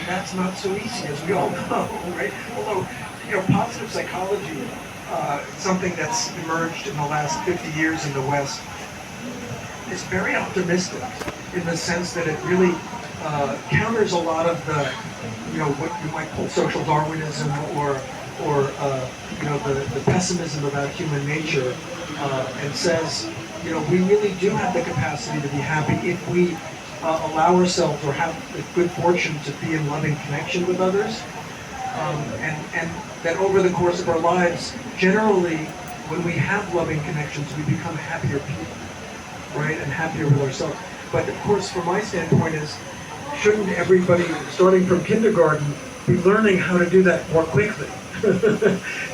And that's not so easy, as we all know, right? Although, positive psychology, something that's emerged in the last 50 years in the West, is very optimistic in the sense that it really counters a lot of the, what you might call social Darwinism or the pessimism about human nature, and says, we really do have the capacity to be happy if we allow ourselves or have the good fortune to be in loving connection with others, and that over the course of our lives, generally, when we have loving connections, we become happier people, right, and happier with ourselves. But of course, from my standpoint is, shouldn't everybody, starting from kindergarten, be learning how to do that more quickly?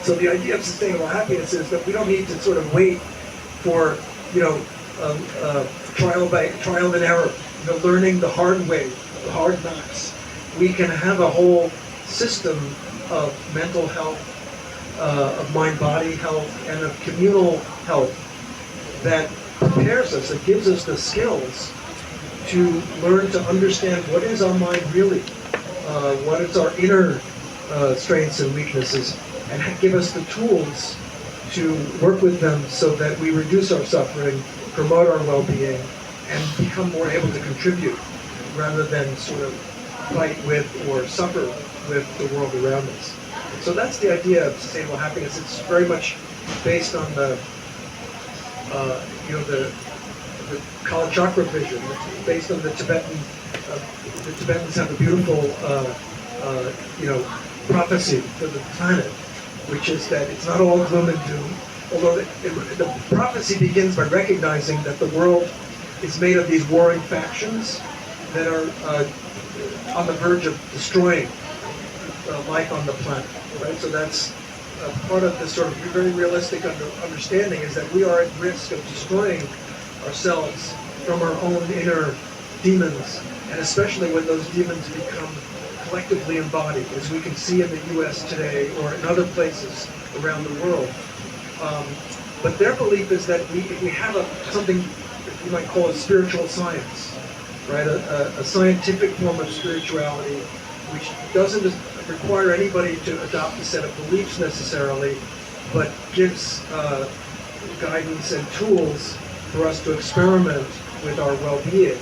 So the idea of sustainable happiness is that we don't need to sort of wait for, trial and error, learning the hard way, the hard knocks. We can have a whole system of mental health, of mind-body health, and of communal health that prepares us, that gives us the skills to learn to understand what is our mind really, what is our inner strengths and weaknesses, and give us the tools to work with them so that we reduce our suffering, promote our well-being, and become more able to contribute rather than sort of fight with or suffer with the world around us. So that's the idea of sustainable happiness. It's very much based on the Kala Chakra vision. It's based on the Tibetan. The Tibetans have a beautiful, prophecy for the planet, which is that it's not all gloom and doom. Although the prophecy begins by recognizing that the world is made of these warring factions that are on the verge of destroying life on the planet. Right. So that's part of this sort of very realistic understanding is that we are at risk of destroying ourselves from our own inner demons, and especially when those demons become collectively embodied, as we can see in the U.S. today or in other places around the world. But their belief is that we have something you might call a spiritual science, right? A scientific form of spirituality, which doesn't require anybody to adopt a set of beliefs necessarily, but gives guidance and tools for us to experiment with our well-being.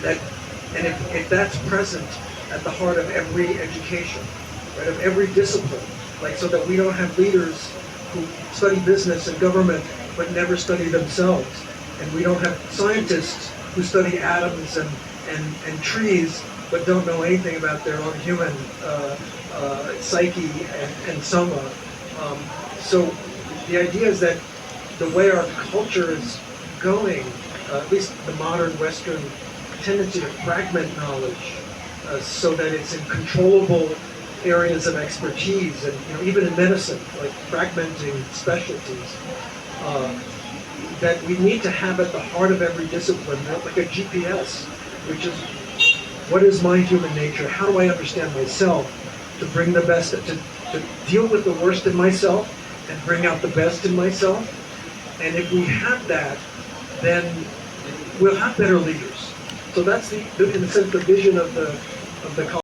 And if that's present at the heart of every education, right, of every discipline, like so that we don't have leaders who study business and government but never study themselves, and we don't have scientists who study atoms and trees but don't know anything about their own human psyche and soma. So the idea is that the way our culture is going, at least the modern Western tendency to fragment knowledge so that it's in controllable areas of expertise, and even in medicine, like fragmenting specialties, that we need to have at the heart of every discipline, like a GPS, which is, what is my human nature? How do I understand myself to bring the best, to deal with the worst in myself and bring out the best in myself? And if we have that, then we'll have better leaders. So that's in a sense, the vision of the